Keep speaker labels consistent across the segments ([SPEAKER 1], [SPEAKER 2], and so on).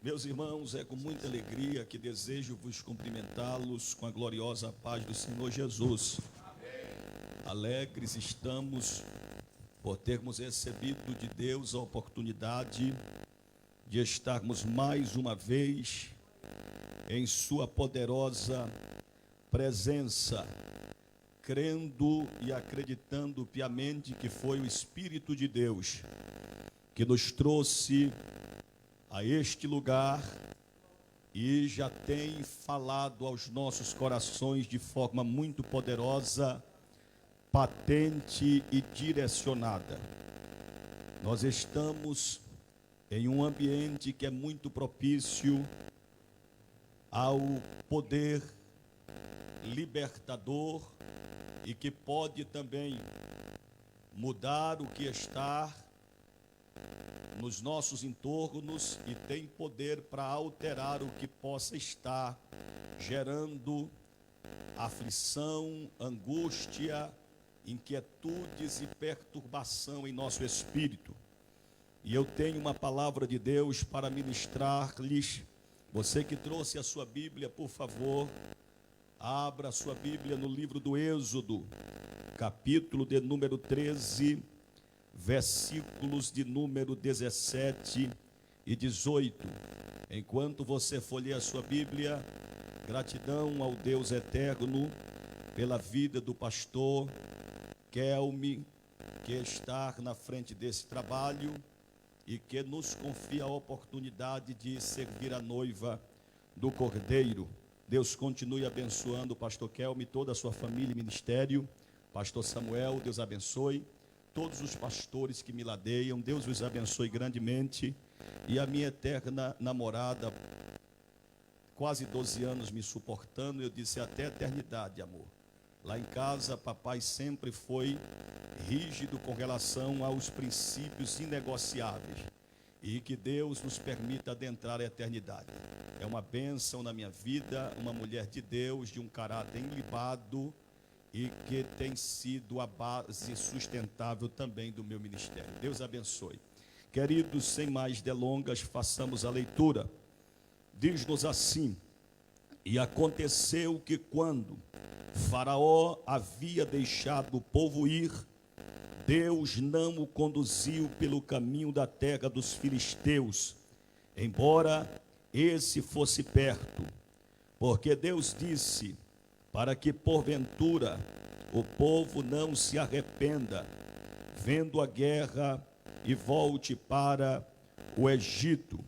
[SPEAKER 1] Meus irmãos, é com muita alegria que desejo vos cumprimentá-los com a gloriosa paz do Senhor Jesus. Alegres estamos por termos recebido de Deus a oportunidade de estarmos mais uma vez em sua poderosa presença, crendo e acreditando piamente que foi o Espírito de Deus que nos trouxe a este lugar e já tem falado aos nossos corações de forma muito poderosa, patente e direcionada. Nós estamos em um ambiente que é muito propício ao poder libertador e que pode também mudar o que está nos nossos entornos e tem poder para alterar o que possa estar gerando aflição, angústia, inquietudes e perturbação em nosso espírito. E eu tenho uma palavra de Deus para ministrar-lhes. Você que trouxe a sua Bíblia, por favor, abra a sua Bíblia no livro do Êxodo, capítulo de número 13, versículos de número 17 e 18. Enquanto você folheia a sua Bíblia, gratidão ao Deus eterno pela vida do pastor Kelme, que está na frente desse trabalho e que nos confia a oportunidade de servir a noiva do Cordeiro. Deus continue abençoando o pastor Kelme, toda a sua família e ministério. Pastor Samuel, Deus abençoe. Todos os pastores que me ladeiam, Deus os abençoe grandemente. E a minha eterna namorada, quase 12 anos me suportando, eu disse até a eternidade, amor. Lá em casa, papai sempre foi rígido com relação aos princípios inegociáveis. E que Deus nos permita adentrar a eternidade. É uma bênção na minha vida, uma mulher de Deus, de um caráter ilibado, e que tem sido a base sustentável também do meu ministério. Deus abençoe. Queridos, sem mais delongas, façamos a leitura. Diz-nos assim: e aconteceu que quando Faraó havia deixado o povo ir, Deus não o conduziu pelo caminho da terra dos filisteus, embora esse fosse perto, porque Deus disse: para que porventura o povo não se arrependa, vendo a guerra, e volte para o Egito.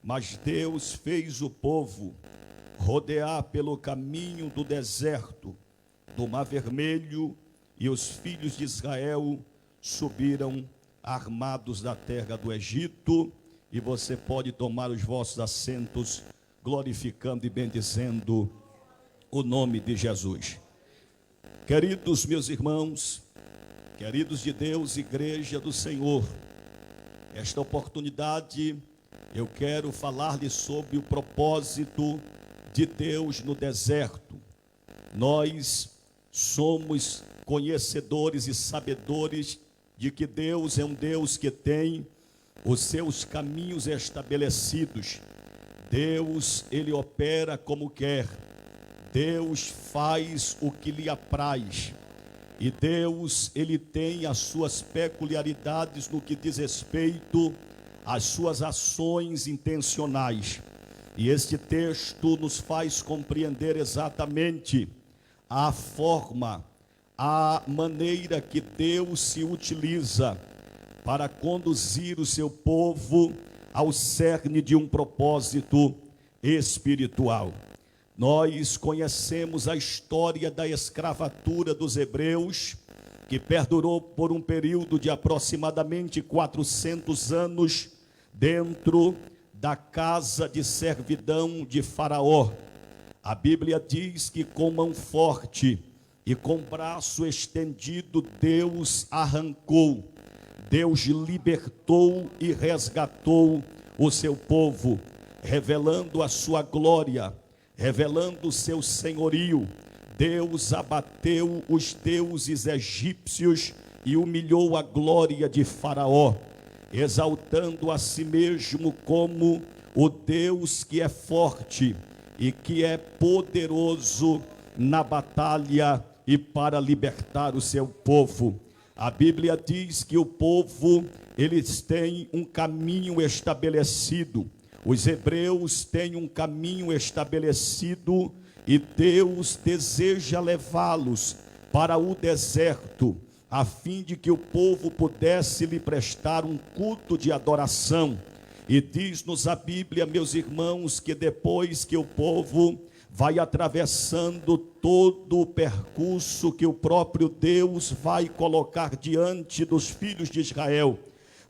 [SPEAKER 1] Mas Deus fez o povo rodear pelo caminho do deserto, do Mar Vermelho, e os filhos de Israel subiram armados da terra do Egito. E você pode tomar os vossos assentos, glorificando e bendizendo o nome de Jesus. Queridos meus irmãos, queridos de Deus, igreja do Senhor, esta oportunidade eu quero falar-lhes sobre o propósito de Deus no deserto. Nós somos conhecedores e sabedores de que Deus é um Deus que tem os seus caminhos estabelecidos. Deus, ele opera como quer. Deus faz o que lhe apraz. E Deus, ele tem as suas peculiaridades no que diz respeito às suas ações intencionais. E este texto nos faz compreender exatamente a forma, a maneira que Deus se utiliza para conduzir o seu povo ao cerne de um propósito espiritual. Nós conhecemos a história da escravatura dos hebreus, que perdurou por um período de aproximadamente 400 anos dentro da casa de servidão de Faraó. A Bíblia diz que com mão forte e com braço estendido Deus arrancou, Deus libertou e resgatou o seu povo, revelando a sua glória, revelando o seu senhorio. Deus abateu os deuses egípcios e humilhou a glória de Faraó, exaltando a si mesmo como o Deus que é forte e que é poderoso na batalha e para libertar o seu povo. A Bíblia diz que o povo, eles têm um caminho estabelecido. Os hebreus têm um caminho estabelecido e Deus deseja levá-los para o deserto, a fim de que o povo pudesse lhe prestar um culto de adoração. E diz-nos a Bíblia, meus irmãos, que depois que o povo vai atravessando todo o percurso que o próprio Deus vai colocar diante dos filhos de Israel,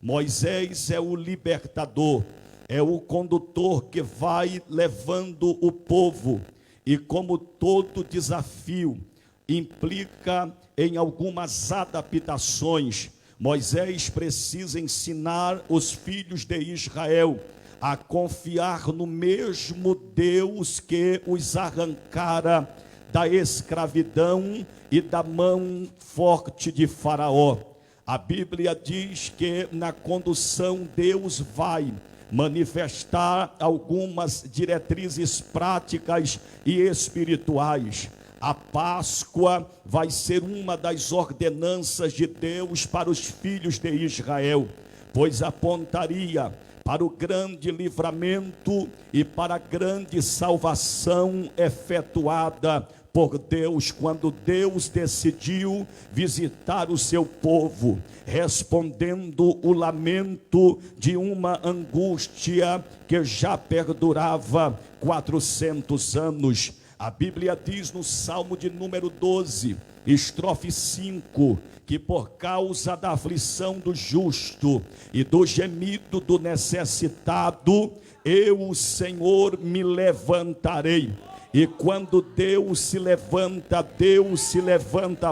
[SPEAKER 1] Moisés é o libertador, é o condutor que vai levando o povo, e como todo desafio implica em algumas adaptações, Moisés precisa ensinar os filhos de Israel a confiar no mesmo Deus que os arrancara da escravidão e da mão forte de Faraó. A Bíblia diz que na condução Deus vai manifestar algumas diretrizes práticas e espirituais. A Páscoa vai ser uma das ordenanças de Deus para os filhos de Israel, pois apontaria para o grande livramento e para a grande salvação efetuada por Deus, quando Deus decidiu visitar o seu povo, respondendo o lamento de uma angústia que já perdurava 400 anos. A Bíblia diz no Salmo de número 12, estrofe 5, que por causa da aflição do justo e do gemido do necessitado, eu, o Senhor, me levantarei. E quando Deus se levanta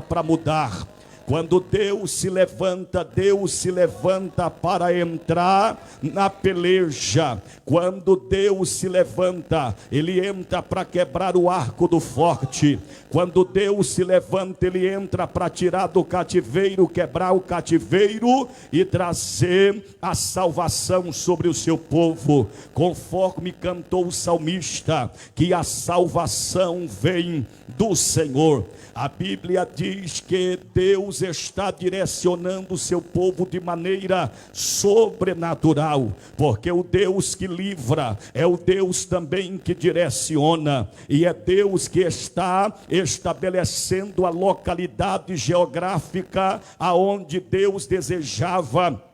[SPEAKER 1] para mudar. Quando Deus se levanta para entrar na peleja. Quando Deus se levanta, Ele entra para quebrar o arco do forte. Quando Deus se levanta, Ele entra para tirar do cativeiro, quebrar o cativeiro e trazer a salvação sobre o seu povo. Conforme cantou o salmista, que a salvação vem do Senhor. A Bíblia diz que Deus está direcionando o seu povo de maneira sobrenatural, porque o Deus que livra é o Deus também que direciona, e é Deus que está estabelecendo a localidade geográfica aonde Deus desejava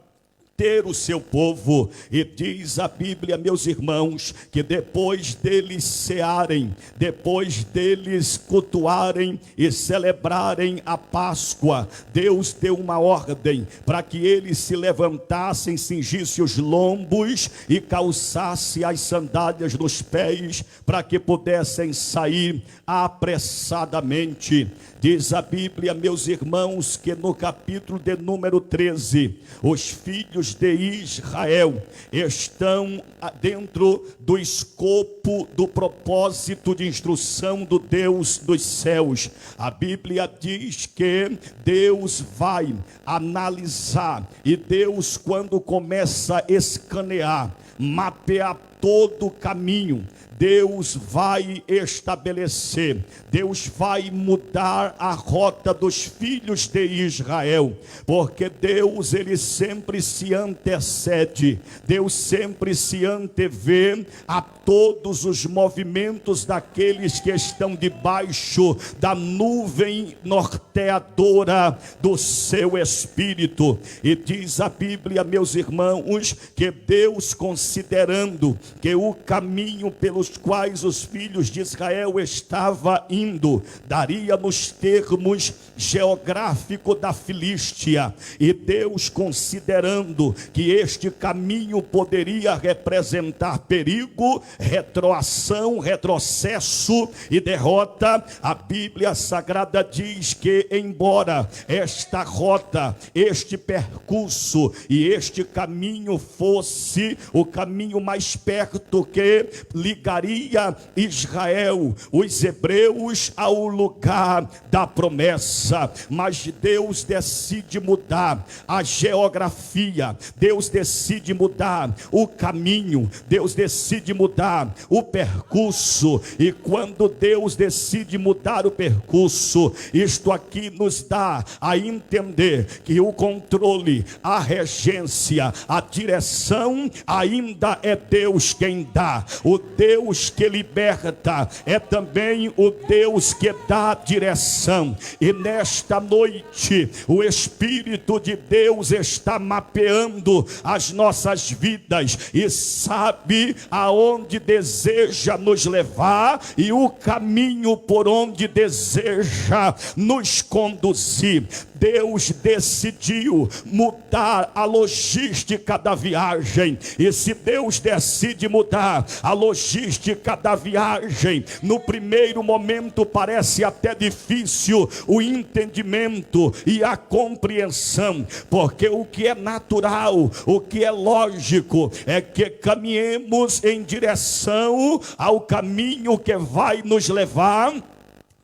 [SPEAKER 1] ter o seu povo. E diz a Bíblia, meus irmãos, que depois deles cearem, depois deles cultuarem e celebrarem a Páscoa, Deus deu uma ordem para que eles se levantassem, cingissem os lombos e calçassem as sandálias nos pés, para que pudessem sair apressadamente. Diz a Bíblia, meus irmãos, que no capítulo de número 13, os filhos de Israel estão dentro do escopo do propósito de instrução do Deus dos céus. A Bíblia diz que Deus vai analisar, e Deus, quando começa a escanear, mapear todo o caminho, Deus vai estabelecer, Deus vai mudar a rota dos filhos de Israel, porque Deus, ele sempre se antecede, Deus sempre se antevê a todos os movimentos daqueles que estão debaixo da nuvem norteadora do seu Espírito. E diz a Bíblia, meus irmãos, que Deus, considerando que o caminho pelos quais os filhos de Israel estavam indo daria nos termos geográficos da Filístia, e Deus, considerando que este caminho poderia representar perigo, retroação, retrocesso e derrota, a Bíblia Sagrada diz que, embora esta rota, este percurso e este caminho fosse o caminho mais perto certo que ligaria Israel, os hebreus, ao lugar da promessa. Mas Deus decide mudar a geografia, Deus decide mudar o caminho, Deus decide mudar o percurso. E quando Deus decide mudar o percurso, isto aqui nos dá a entender que o controle, a regência, a direção ainda é Deus quem dá. O Deus que liberta é também o Deus que dá direção. E nesta noite o Espírito de Deus está mapeando as nossas vidas e sabe aonde deseja nos levar e o caminho por onde deseja nos conduzir. Deus decidiu mudar a logística da viagem. E se Deus decide mudar a logística da viagem, no primeiro momento parece até difícil o entendimento e a compreensão, porque o que é natural, o que é lógico, é que caminhemos em direção ao caminho que vai nos levar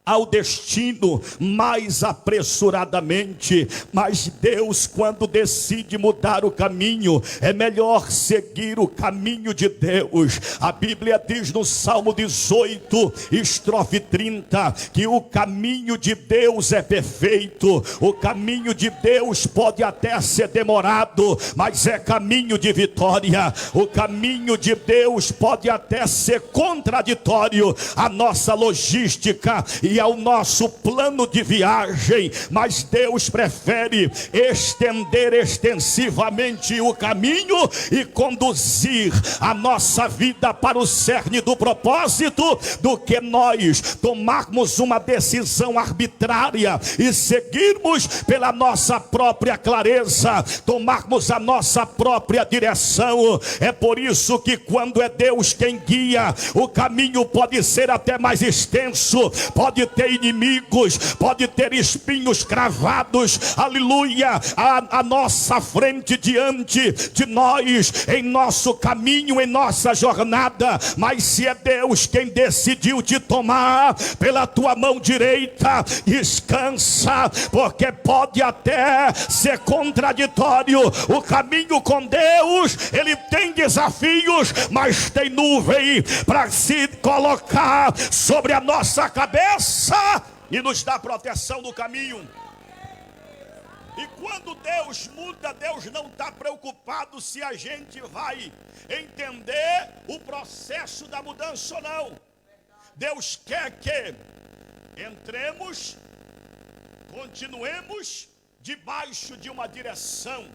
[SPEAKER 1] ao destino mais apressuradamente. Mas Deus, quando decide mudar o caminho, é melhor seguir o caminho de Deus. A Bíblia diz no Salmo 18, estrofe 30, que o caminho de Deus é perfeito. O caminho de Deus pode até ser demorado, mas é caminho de vitória. O caminho de Deus pode até ser contraditório à nossa logística e ao nosso plano de viagem, mas Deus prefere estender extensivamente o caminho e conduzir a nossa vida para o cerne do propósito, do que nós tomarmos uma decisão arbitrária e seguirmos pela nossa própria clareza, tomarmos a nossa própria direção. É por isso que quando é Deus quem guia, o caminho pode ser até mais extenso, pode ter inimigos, pode ter espinhos cravados, aleluia, a nossa frente, diante de nós, em nosso caminho, em nossa jornada. Mas se é Deus quem decidiu te tomar pela tua mão direita, descansa, porque pode até ser contraditório. O caminho com Deus, ele tem desafios, mas tem nuvem para se colocar sobre a nossa cabeça e nos dá proteção no caminho. E quando Deus muda, Deus não está preocupado se a gente vai entender o processo da mudança ou não. Deus quer que entremos, continuemos debaixo de uma direção.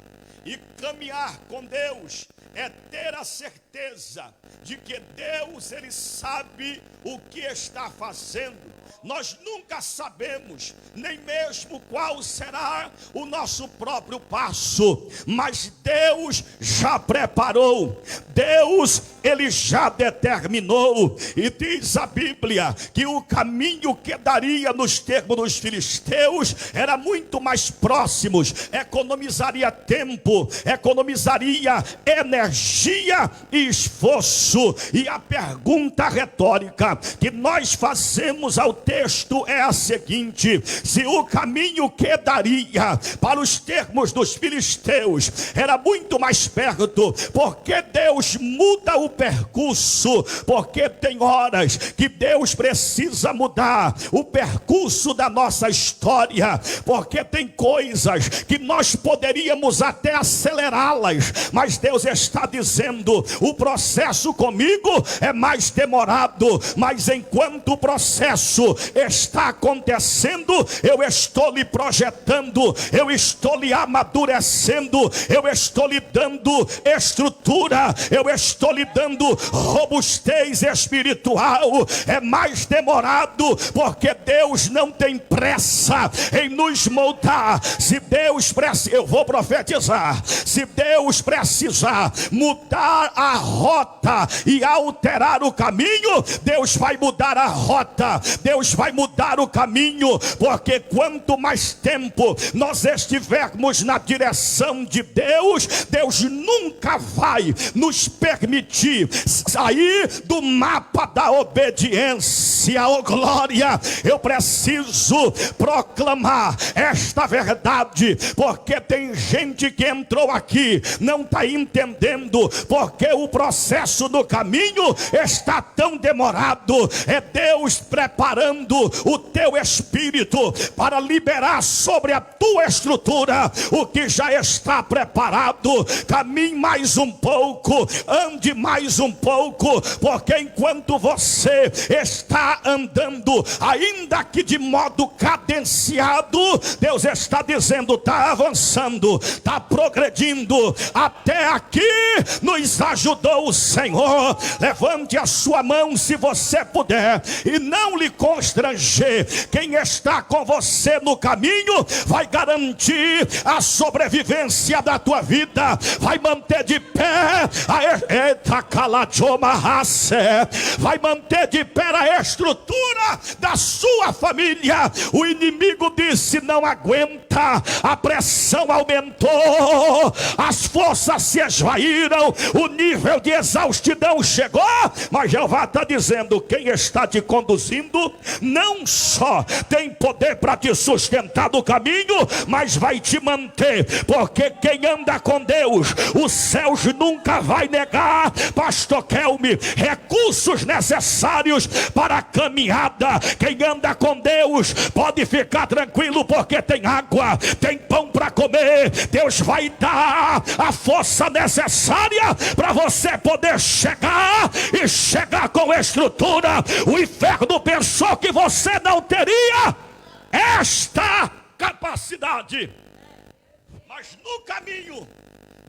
[SPEAKER 1] E caminhar com Deus é ter a certeza de que Deus, ele sabe o que está fazendo. Nós nunca sabemos nem mesmo qual será o nosso próprio passo, mas Deus já preparou, Deus, ele já determinou. E diz a Bíblia que o caminho que daria nos termos dos filisteus era muito mais próximo, economizaria tempo, economizaria energia e esforço. E a pergunta retórica que nós fazemos ao texto é a seguinte: se o caminho que daria para os termos dos filisteus era muito mais perto, porque Deus muda o percurso? Porque tem horas que Deus precisa mudar o percurso da nossa história, porque tem coisas que nós poderíamos até acelerá-las, mas Deus está dizendo: o processo comigo é mais demorado, mas enquanto o processo está acontecendo, eu estou lhe projetando, eu estou lhe amadurecendo, eu estou lhe dando estrutura, eu estou lhe dando robustez espiritual. É mais demorado porque Deus não tem pressa em nos moldar. Se Deus precisa, eu vou profetizar, se Deus precisar mudar a rota e alterar o caminho, Deus vai mudar a rota, Deus vai mudar o caminho, porque quanto mais tempo nós estivermos na direção de Deus, Deus nunca vai nos permitir de sair do mapa da obediência. Oh glória, eu preciso proclamar esta verdade, porque tem gente que entrou aqui, não está entendendo, porque o processo do caminho está tão demorado. É Deus preparando o teu espírito para liberar sobre a tua estrutura o que já está preparado. Caminhe mais um pouco, ande mais um pouco, porque enquanto você está andando, ainda que de modo cadenciado, Deus está dizendo: está avançando, está progredindo. Até aqui nos ajudou o Senhor. Levante a sua mão se você puder, e não lhe constranger. Quem está com você no caminho vai garantir a sobrevivência da tua vida, vai manter de pé vai manter de pé a estrutura da sua família. O inimigo disse: não aguenta, a pressão aumentou, as forças se esvaíram, o nível de exaustidão chegou. Mas Jeová está dizendo: quem está te conduzindo não só tem poder para te sustentar no caminho, mas vai te manter, porque quem anda com Deus, os céus nunca vai negar, pastor Kelme, recursos necessários para a caminhada. Quem anda com Deus pode ficar tranquilo, porque tem água, tem pão para comer. Deus vai dar a força necessária para você poder chegar, e chegar com estrutura. O inferno pensou que você não teria esta capacidade, mas no caminho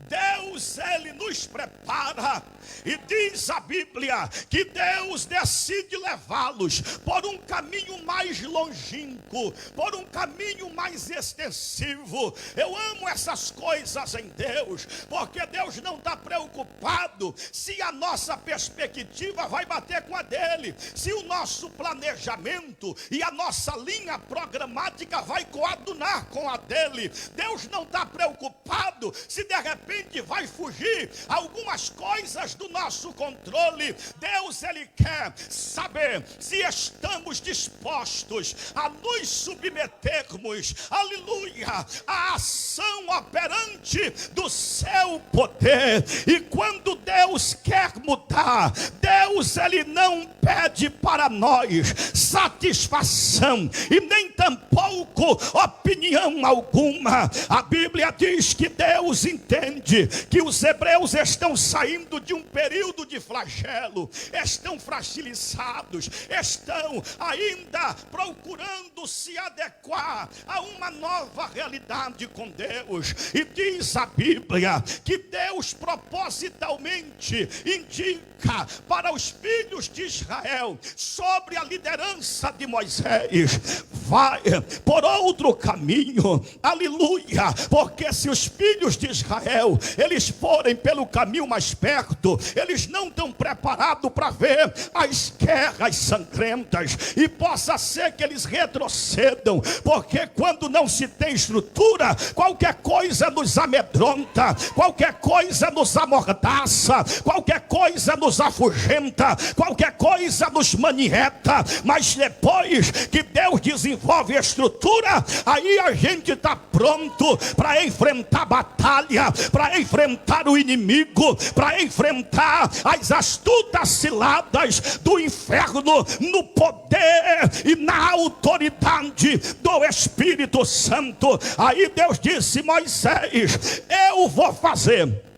[SPEAKER 1] Deus, Ele nos prepara. E diz a Bíblia que Deus decide levá-los por um caminho mais longínquo, por um caminho mais extensivo. Eu amo essas coisas em Deus, porque Deus não está preocupado se a nossa perspectiva vai bater com a dele, se o nosso planejamento e a nossa linha programática vai coadunar com a dele. Deus não está preocupado se de repente vai fugir algumas coisas do nosso controle. Deus, Ele quer saber se estamos dispostos a nos submetermos, aleluia, à ação operante do seu poder. E quando Deus quer mudar, Deus, Ele não pede para nós satisfação e nem tampouco opinião alguma. A Bíblia diz que Deus entende que os hebreus estão saindo de um período de flagelo, estão fragilizados, estão ainda procurando se adequar a uma nova realidade com Deus. E diz a Bíblia que Deus propositalmente indica para os filhos de Israel, sobre a liderança de Moisés: vai por outro caminho, aleluia, porque se os filhos de Israel eles forem pelo caminho mais perto, eles não estão preparados para ver as guerras sangrentas, e possa ser que eles retrocedam, porque quando não se tem estrutura, qualquer coisa nos amedronta, qualquer coisa nos amordaça, qualquer coisa nos afugenta, qualquer coisa nos manieta. Mas depois que Deus desenvolve a estrutura, aí a gente está pronto para enfrentar a batalha, para enfrentar o inimigo, para enfrentar as astutas ciladas do inferno, no poder e na autoridade do Espírito Santo. Aí Deus disse: Moisés, eu vou fazer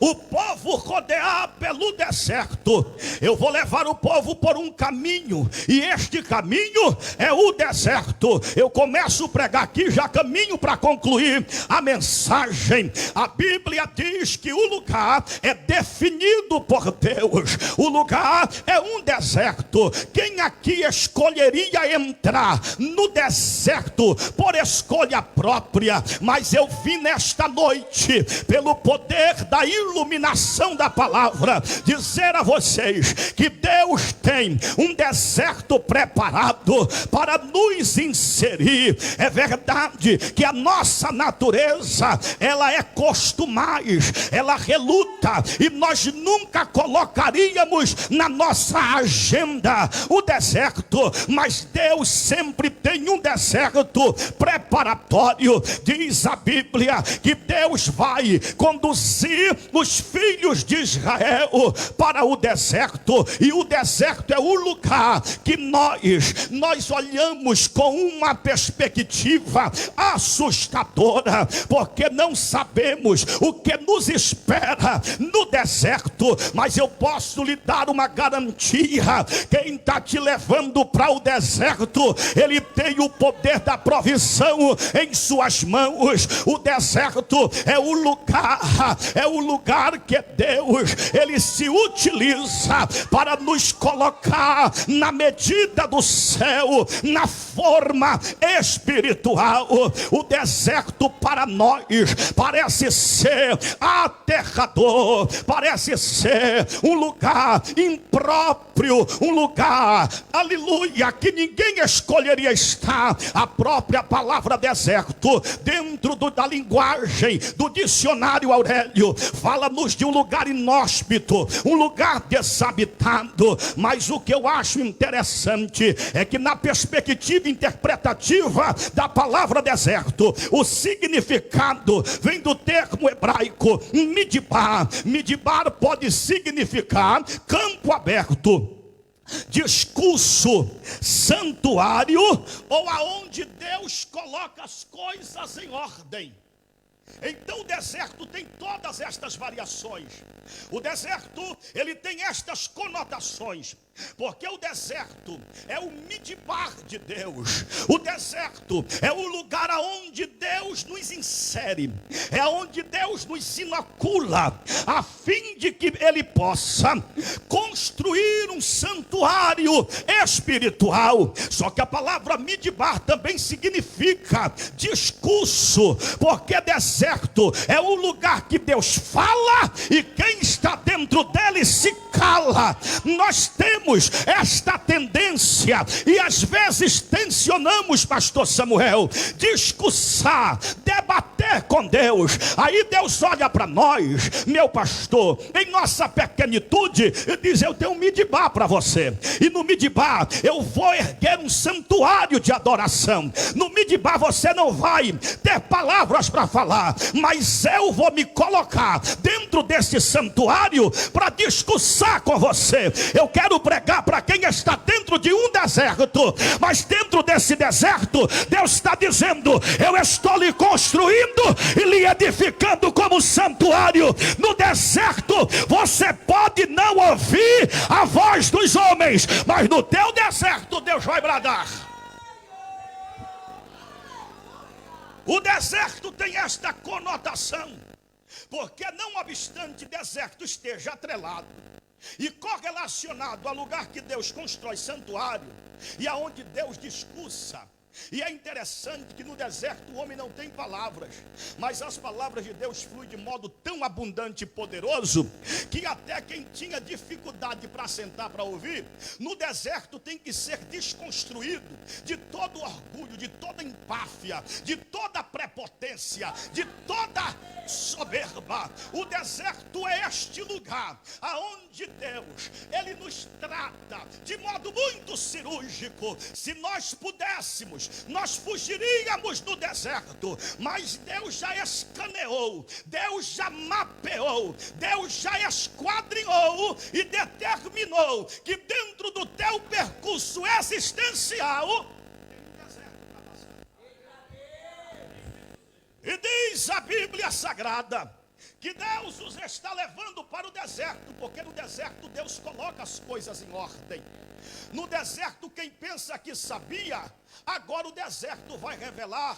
[SPEAKER 1] o povo rodear pelo deserto. Eu vou levar o povo por um caminho, e este caminho é o deserto. Eu começo a pregar aqui, já caminho para concluir a mensagem. A Bíblia diz que o lugar é definido por Deus. O lugar é um deserto. Quem aqui escolheria entrar no deserto por escolha própria? Mas eu vim nesta noite, pelo poder da pela iluminação da palavra, dizer a vocês que Deus tem um deserto preparado para nos inserir. É verdade que a nossa natureza, ela é costumais, ela reluta, e nós nunca colocaríamos na nossa agenda o deserto, mas Deus sempre tem um deserto preparatório. Diz a Bíblia que Deus vai conduzir os filhos de Israel para o deserto, e o deserto é o lugar que nós olhamos com uma perspectiva assustadora, porque não sabemos o que nos espera no deserto. Mas eu posso lhe dar uma garantia: quem está te levando para o deserto, ele tem o poder da provisão em suas mãos. O deserto é o lugar que Deus, ele se utiliza para nos colocar na medida do céu, na forma espiritual. O deserto para nós parece ser aterrador, parece ser um lugar impróprio, um lugar, aleluia, que ninguém escolheria estar. A própria palavra deserto, dentro da linguagem do dicionário Aurélio, fala-nos de um lugar inóspito, um lugar desabitado. Mas o que eu acho interessante é que, na perspectiva interpretativa da palavra deserto, o significado vem do termo hebraico midbar. Midbar pode significar campo aberto, discurso, santuário, ou aonde Deus coloca as coisas em ordem. Então o deserto tem todas estas variações. O deserto, ele tem estas conotações, porque o deserto é o midbar de Deus. O deserto é o lugar aonde Deus nos insere, é onde Deus nos inocula, a fim de que ele possa construir um santuário espiritual. Só que a palavra midbar também significa discurso, porque deserto é o lugar que Deus fala e quem está dentro dele se cala. Nós temos esta tendência, e às vezes tensionamos, pastor Samuel, discursar, debater com Deus. Aí Deus olha para nós, meu pastor, em nossa pequenitude, e diz: eu tenho um midbar para você, e no midbar eu vou erguer um santuário de adoração. No midbar você não vai ter palavras para falar, mas eu vou me colocar dentro desse santuário para discursar com você. Eu quero pregar para quem está dentro de um deserto, mas dentro desse deserto Deus está dizendo: eu estou lhe construindo e lhe edificando como santuário. No deserto você pode não ouvir a voz dos homens, mas no teu deserto Deus vai bradar. O deserto tem esta conotação, porque não obstante deserto esteja atrelado e correlacionado ao lugar que Deus constrói santuário e aonde Deus discursa. E é interessante que no deserto o homem não tem palavras, mas as palavras de Deus fluem de modo tão abundante e poderoso, que até quem tinha dificuldade para sentar para ouvir, no deserto tem que ser desconstruído de todo orgulho, de toda empáfia, de toda prepotência, de toda soberba. O deserto é este lugar aonde Deus, ele nos trata de modo muito cirúrgico. Se nós pudéssemos, nós fugiríamos do deserto, mas Deus já escaneou, Deus já mapeou, Deus já esquadrinhou e determinou que dentro do teu percurso existencial tem um deserto para passar. E diz a Bíblia Sagrada que Deus os está levando para o deserto, porque no deserto Deus coloca as coisas em ordem. No deserto, quem pensa que sabia, agora o deserto vai revelar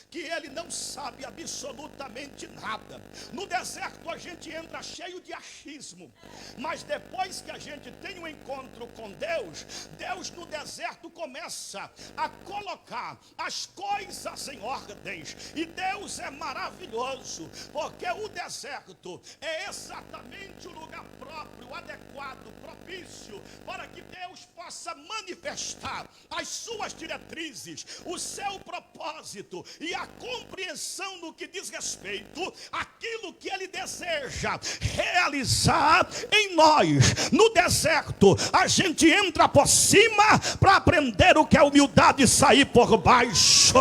[SPEAKER 1] que ele não sabe absolutamente nada. No deserto a gente entra cheio de achismo, mas depois que a gente tem um encontro com Deus, Deus no deserto começa a colocar as coisas em ordens. E Deus é maravilhoso, porque o deserto é exatamente o lugar próprio, adequado, propício, para que Deus possa manifestar as suas diretrizes, o seu propósito e a compreensão no que diz respeito àquilo que ele deseja realizar em nós. No deserto a gente entra por cima para aprender o que é humildade e sair por baixo.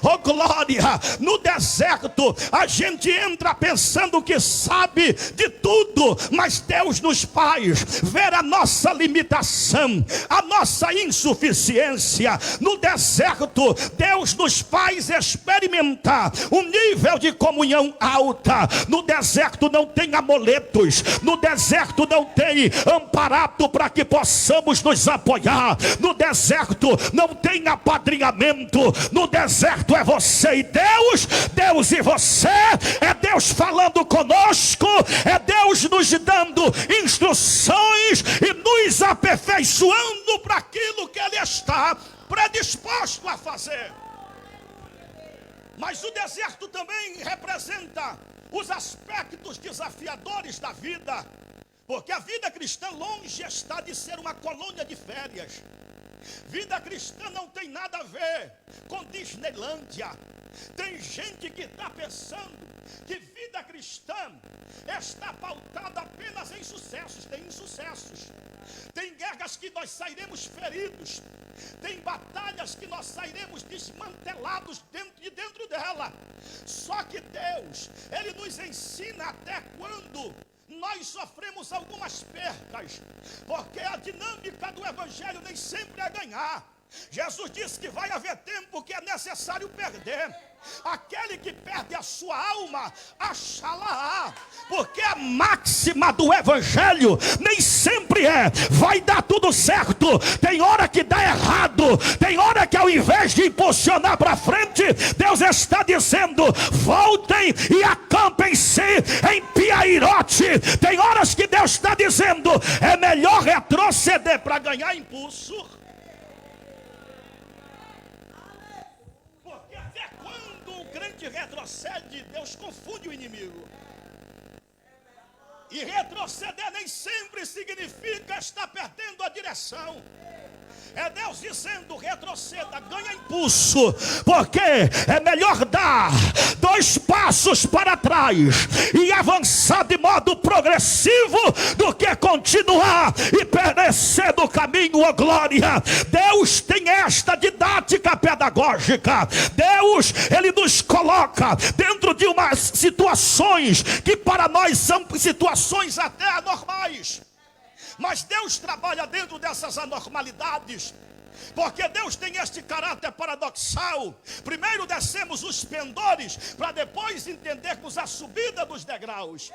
[SPEAKER 1] Oh glória! No deserto a gente entra pensando que sabe de tudo, mas Deus nos faz ver a nossa limitação, a nossa insuficiência. No deserto Deus nos faz experimentar um nível de comunhão alta. No deserto não tem amuletos, no deserto não tem amparato para que possamos nos apoiar, no deserto não tem apadrinhamento, no deserto é você e Deus, Deus e você, é Deus falando conosco, é Deus nos dando instruções e nos aperfeiçoando para aquilo que Ele está predisposto a fazer. Mas o deserto também representa os aspectos desafiadores da vida, porque a vida cristã longe está de ser uma colônia de férias. Vida cristã não tem nada a ver com Disneylândia. Tem gente que está pensando que vida cristã está pautada apenas em sucessos. Tem insucessos. Tem guerras que nós sairemos feridos. Tem batalhas que nós sairemos desmantelados dentro dela. Só que Deus, Ele nos ensina até quando nós sofremos algumas percas, porque a dinâmica do evangelho nem sempre é ganhar. Jesus disse que vai haver tempo que é necessário perder. Aquele que perde a sua alma, achá-la-á. Porque a máxima do evangelho nem sempre é vai dar tudo certo. Tem hora que dá errado. Tem hora que ao invés de impulsionar para frente, Deus está dizendo: voltem e acampem-se em Piairote. Tem horas que Deus está dizendo: é melhor retroceder para ganhar impulso. Retrocede, Deus confunde o inimigo. E retroceder nem sempre significa estar perdendo a direção. É Deus dizendo: retroceda, ganha impulso, porque é melhor dar 2 passos para trás e avançar de modo progressivo do que continuar e perecer do caminho. Oh glória! Deus tem esta didática pedagógica. Deus, Ele nos coloca dentro de umas situações que para nós são situações até anormais. Mas Deus trabalha dentro dessas anormalidades, porque Deus tem este caráter paradoxal. Primeiro descemos os pendores, para depois entendermos a subida dos degraus.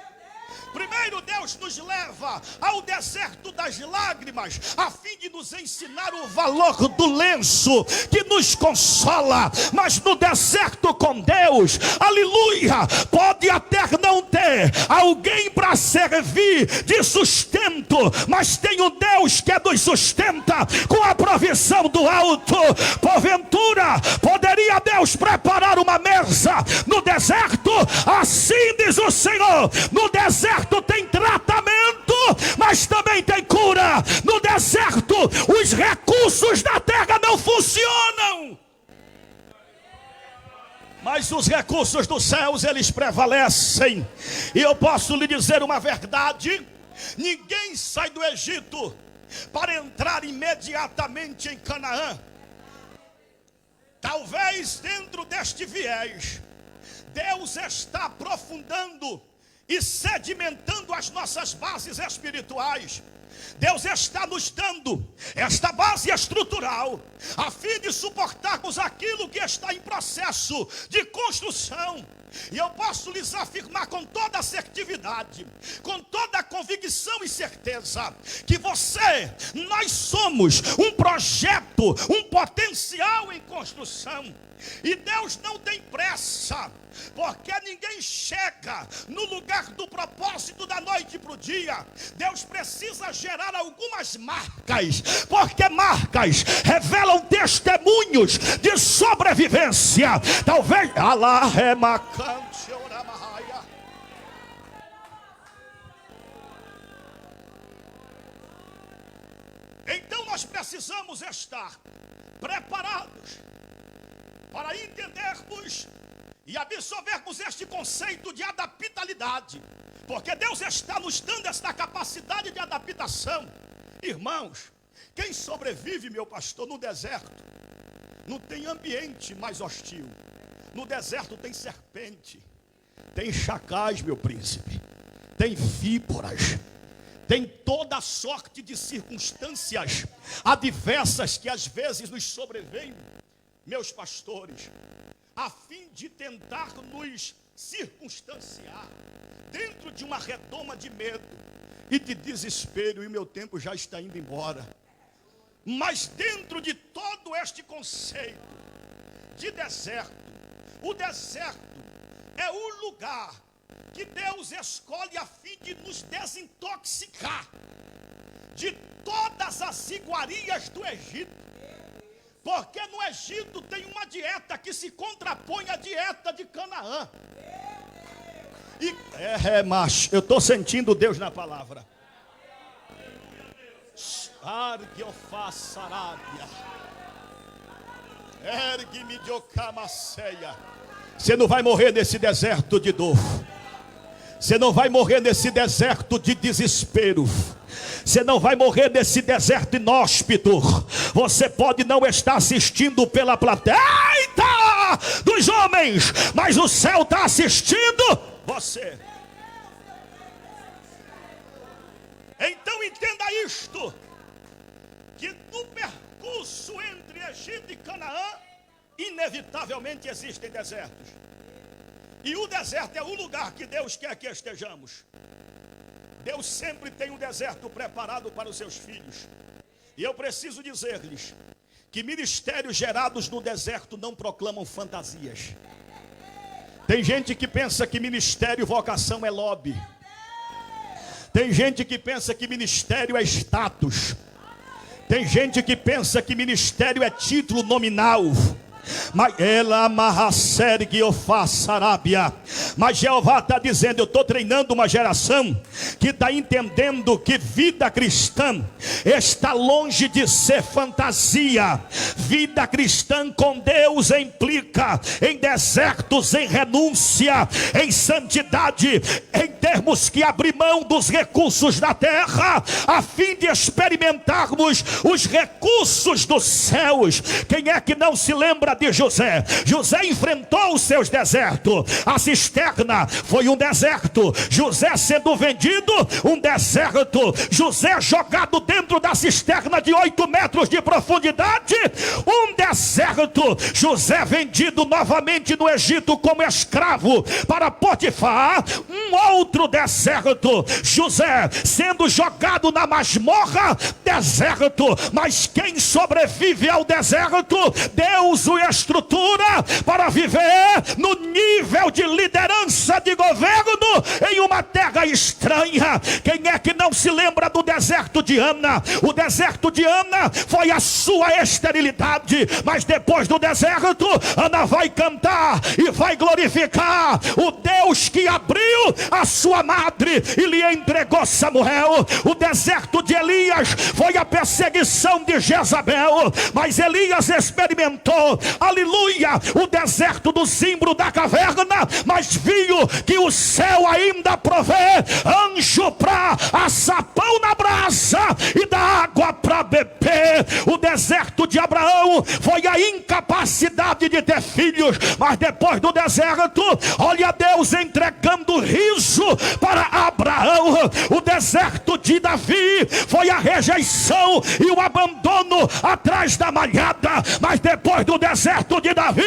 [SPEAKER 1] Primeiro Deus nos leva ao deserto das lágrimas, a fim de nos ensinar o valor do lenço que nos consola. Mas no deserto com Deus, aleluia, pode até não ter alguém para servir de sustento, mas tem um Deus que nos sustenta com a provisão do alto. Porventura poderia Deus preparar uma mesa no deserto? Assim diz o Senhor: no deserto tem tratamento, mas também tem cura. No deserto os recursos da terra não funcionam, mas os recursos dos céus, eles prevalecem. E eu posso lhe dizer uma verdade: ninguém sai do Egito para entrar imediatamente em Canaã. Talvez dentro deste viés, Deus está aprofundando e sedimentando as nossas bases espirituais, Deus está nos dando esta base estrutural, a fim de suportarmos aquilo que está em processo de construção. E eu posso lhes afirmar com toda assertividade, com toda a convicção e certeza, que nós somos um projeto, um potencial em construção. E Deus não tem pressa, porque ninguém chega no lugar do propósito da noite para o dia. Deus precisa gerar algumas marcas, porque marcas revelam testemunhos de sobrevivência. Talvez então nós precisamos estar preparados para entendermos e absorvermos este conceito de adaptabilidade, porque Deus está nos dando esta capacidade de adaptação. Irmãos, quem sobrevive, meu pastor, no deserto, não tem ambiente mais hostil. No deserto tem serpente, tem chacais, meu príncipe, tem víboras, tem toda sorte de circunstâncias adversas que às vezes nos sobrevêm, meus pastores, a fim de tentar nos circunstanciar dentro de uma redoma de medo e de desespero. E meu tempo já está indo embora. Mas dentro de todo este conceito de deserto, o deserto é o lugar que Deus escolhe a fim de nos desintoxicar de todas as iguarias do Egito. Porque no Egito tem uma dieta que se contrapõe à dieta de Canaã. Mas eu estou sentindo Deus na palavra. Você não vai morrer nesse deserto de dor. Você não vai morrer nesse deserto de desespero. Você não vai morrer nesse deserto inóspito. Você pode não estar assistindo pela plateia dos homens, mas o céu está assistindo você. Então entenda isto, que no percurso entre Egito e Canaã, inevitavelmente existem desertos. E o deserto é o lugar que Deus quer que estejamos. Deus sempre tem um deserto preparado para os seus filhos. E eu preciso dizer-lhes que ministérios gerados no deserto não proclamam fantasias. Tem gente que pensa que ministério e vocação é lobby. Tem gente que pensa que ministério é status. Tem gente que pensa que ministério é título nominal. Mas ela amarra série que eu faço Arábia. Mas Jeová está dizendo: eu estou treinando uma geração que está entendendo que vida cristã está longe de ser fantasia. Vida cristã com Deus implica em desertos, em renúncia, em santidade, em termos que abrir mão dos recursos da terra, a fim de experimentarmos os recursos dos céus. Quem é que não se lembra de José? José enfrentou os seus desertos. A cisterna foi um deserto. José sendo vendido, um deserto. José jogado dentro da cisterna de 8 metros de profundidade, um deserto. José vendido novamente no Egito como escravo para Potifar, um outro deserto. José sendo jogado na masmorra, deserto. Mas quem sobrevive ao deserto, Deus o estrutura para viver no nível de liderança de governo em uma terra estranha. Quem é que não se lembra do deserto de Ana? O deserto de Ana foi a sua esterilidade, mas depois do deserto, Ana vai cantar e vai glorificar o Deus que abriu a sua madre e lhe entregou Samuel. O deserto de Elias foi a perseguição de Jezabel, mas Elias experimentou, aleluia, o deserto do zimbro da caverna, mas viu que o céu ainda provê anjo para assar pão na brasa e dá água para beber. O deserto de Abraão maldição foi a incapacidade de ter filhos. Mas depois do deserto, olha Deus entregando riso para Abraão. O deserto de Davi foi a rejeição e o abandono atrás da malhada. Mas depois do deserto de Davi,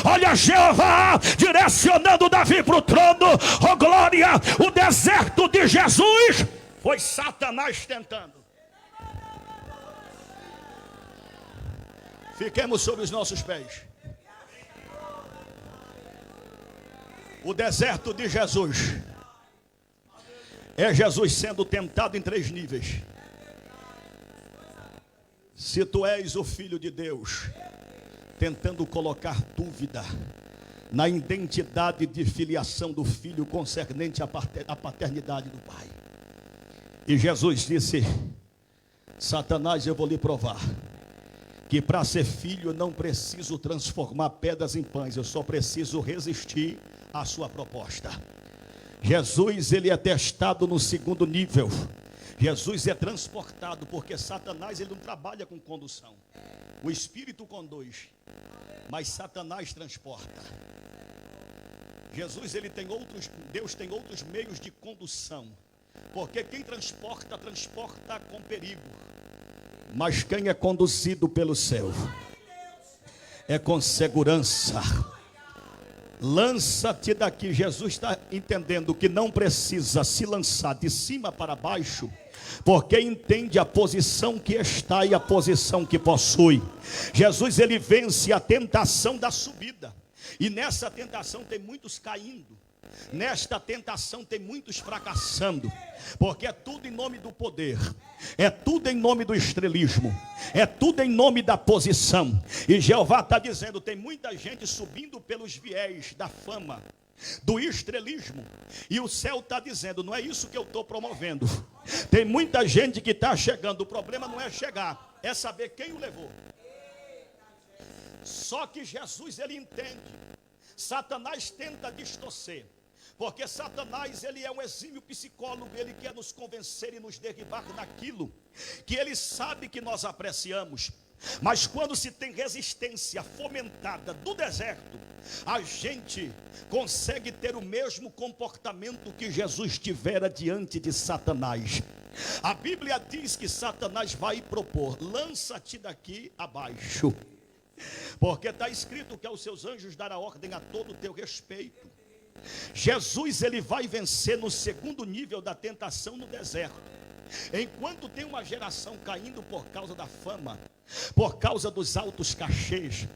[SPEAKER 1] olha Jeová direcionando Davi para o trono. Oh glória, o deserto de Jesus foi Satanás tentando. Fiquemos sobre os nossos pés. O deserto de Jesus é Jesus sendo tentado em 3 níveis. Se tu és o Filho de Deus, tentando colocar dúvida na identidade de filiação do Filho concernente à paternidade do Pai. E Jesus disse: Satanás, eu vou lhe provar que para ser filho eu não preciso transformar pedras em pães, eu só preciso resistir à sua proposta. Jesus, ele é testado no 2º nível. Jesus é transportado, porque Satanás, ele não trabalha com condução. O Espírito conduz, mas Satanás transporta. Jesus, ele tem outros, Deus tem outros meios de condução, porque quem transporta, transporta com perigo. Mas quem é conduzido pelo céu é com segurança. Lança-te daqui. Jesus está entendendo que não precisa se lançar de cima para baixo, porque entende a posição que está e a posição que possui. Jesus, ele vence a tentação da subida, e nessa tentação tem muitos caindo. Nesta tentação tem muitos fracassando, porque é tudo em nome do poder, é tudo em nome do estrelismo, é tudo em nome da posição. E Jeová está dizendo: tem muita gente subindo pelos viés da fama, do estrelismo, e o céu está dizendo: não é isso que eu estou promovendo. Tem muita gente que está chegando, o problema não é chegar, é saber quem o levou. Só que Jesus, ele entende. Satanás tenta distorcer, porque Satanás, ele é um exímio psicólogo. Ele quer nos convencer e nos derribar naquilo que ele sabe que nós apreciamos. Mas quando se tem resistência fomentada do deserto, a gente consegue ter o mesmo comportamento que Jesus tivera diante de Satanás. A Bíblia diz que Satanás vai propor: lança-te daqui abaixo, porque está escrito que aos seus anjos dará ordem a todo o teu respeito. Jesus, ele vai vencer no 2º nível da tentação no deserto. Enquanto tem uma geração caindo por causa da fama, por causa dos altos cachês,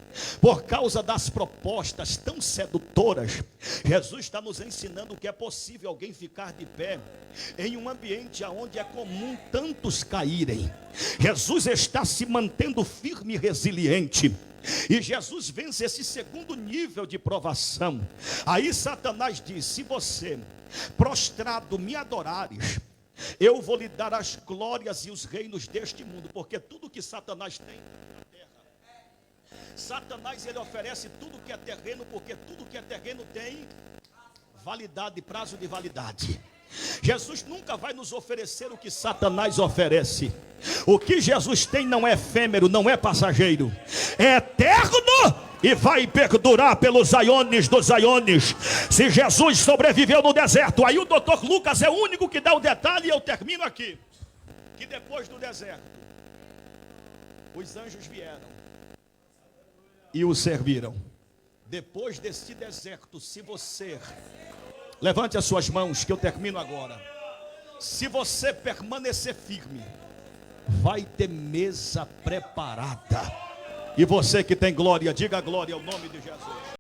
[SPEAKER 1] por causa das propostas tão sedutoras, Jesus está nos ensinando que é possível alguém ficar de pé em um ambiente onde é comum tantos caírem. Jesus está se mantendo firme e resiliente. E Jesus vence esse 2º nível de provação. Aí Satanás diz: se você prostrado me adorares, eu vou lhe dar as glórias e os reinos deste mundo. Porque tudo que Satanás tem na terra, Satanás, ele oferece tudo que é terreno, porque tudo que é terreno tem validade, prazo de validade. Jesus nunca vai nos oferecer o que Satanás oferece. O que Jesus tem não é efêmero, não é passageiro, é eterno e vai perdurar pelos aiones dos aiones. Se Jesus sobreviveu no deserto, aí o Dr. Lucas é o único que dá o detalhe, e eu termino aqui, que depois do deserto, os anjos vieram e o serviram. Depois desse deserto, se você... levante as suas mãos que eu termino agora. Se você permanecer firme, vai ter mesa preparada. E você que tem glória, diga glória ao nome de Jesus.